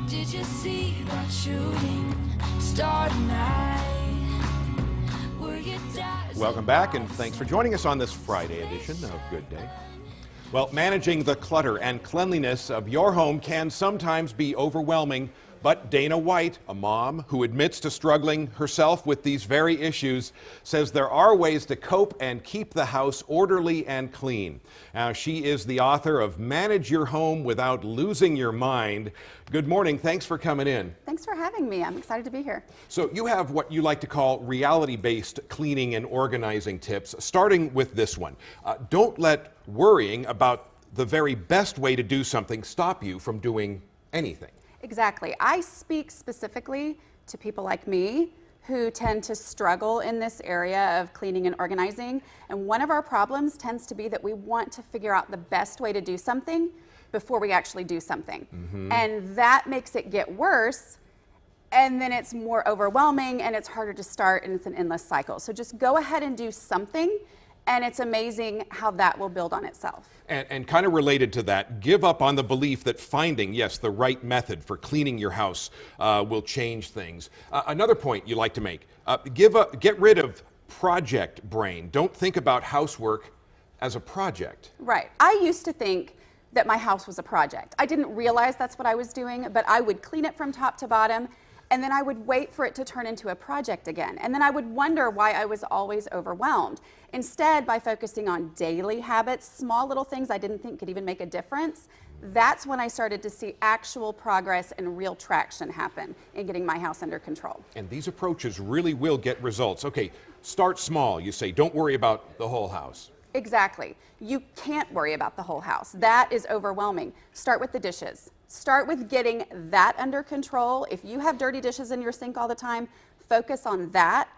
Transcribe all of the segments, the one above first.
Did you see that shooting star tonight? Were you dazzled? Welcome back, and thanks for joining us on this Friday edition of Good Day. Well, managing the clutter and cleanliness of your home can sometimes be overwhelming, but Dana White, a mom who admits to struggling herself with these very issues, says there are ways to cope and keep the house orderly and clean. Now, she is the author of Manage Your Home Without Losing Your Mind. Good morning. Thanks for coming in. Thanks for having me. I'm excited to be here. So you have what you like to call reality-based cleaning and organizing tips, starting with this one. Don't let worrying about the very best way to do something stop you from doing anything. Exactly. I speak specifically to people like me who tend to struggle in this area of cleaning and organizing. And one of our problems tends to be that we want to figure out the best way to do something before we actually do something. And that makes it get worse. And then it's more overwhelming and it's harder to start, and it's an endless cycle. So just go ahead and do something, and it's amazing how that will build on itself. And kind of related to that, give up on the belief that finding, yes, the right method for cleaning your house will change things. Another point you like to make, get rid of project brain. Don't think about housework as a project. Right. I used to think that my house was a project. I didn't realize that's what I was doing, but I would clean it from top to bottom, and then I would wait for it to turn into a project again. And then I would wonder why I was always overwhelmed. Instead, by focusing on daily habits, small little things I didn't think could even make a difference, that's when I started to see actual progress and real traction happen in getting my house under control. And these approaches really will get results. Okay, start small, you say. Don't worry about the whole house. Exactly. You can't worry about the whole house. That is overwhelming. Start with the dishes. Start with getting that under control. If you have dirty dishes in your sink all the time, focus on that,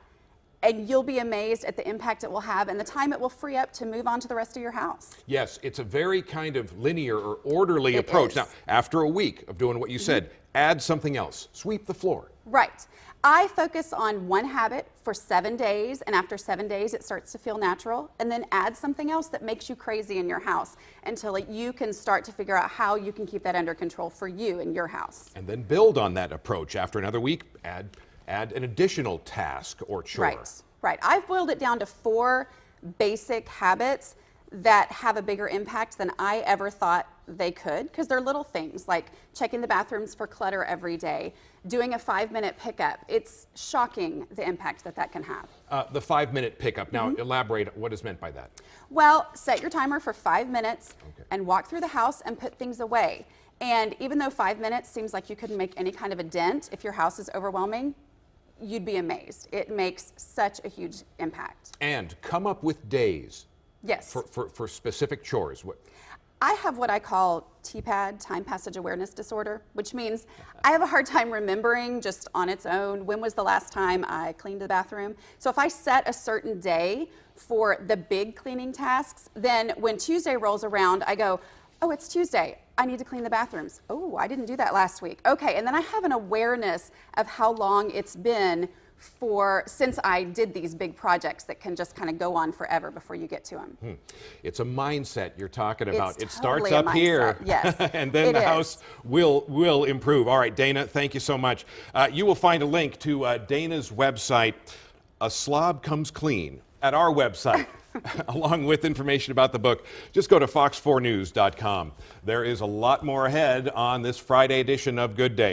and you'll be amazed at the impact it will have and the time it will free up to move on to the rest of your house. Yes, it's a very kind of linear or orderly approach. Is. Now, after a week of doing what you said, add something else. Sweep the floor. Right. I focus on one habit for 7 days, and after 7 days it starts to feel natural, and then add something else that makes you crazy in your house until you can start to figure out how you can keep that under control for you in your house. And then build on that approach. After another week, add an additional task or chore. Right, right. I've boiled it down to 4 basic habits that have a bigger impact than I ever thought they could, because they're little things like checking the bathrooms for clutter every day, doing a 5-minute pickup. It's shocking the impact that that can have. The 5-minute pickup. Now, elaborate what is meant by that. Well, set your timer for 5 minutes and walk through the house and put things away. And even though 5 minutes seems like you couldn't make any kind of a dent if your house is overwhelming, you'd be amazed. It makes such a huge impact. And come up with days. Yes. For specific chores. I have what I call TPAD, time passage awareness disorder, which means I have a hard time remembering just on its own when was the last time I cleaned the bathroom. So if I set a certain day for the big cleaning tasks, then when Tuesday rolls around, I go, oh, it's Tuesday. I need to clean the bathrooms. Oh, I didn't do that last week. Okay, and then I have an awareness of how long it's been since I did these big projects that can just kind of go on forever before you get to them. It's a mindset you're talking about. It's it starts totally a up here, mindset, yes, and then the house will improve. All right, Dana, thank you so much. You will find a link to Dana's website, A Slob Comes Clean, at our website. Along with information about the book, just go to fox4news.com. There is a lot more ahead on this Friday edition of Good Day.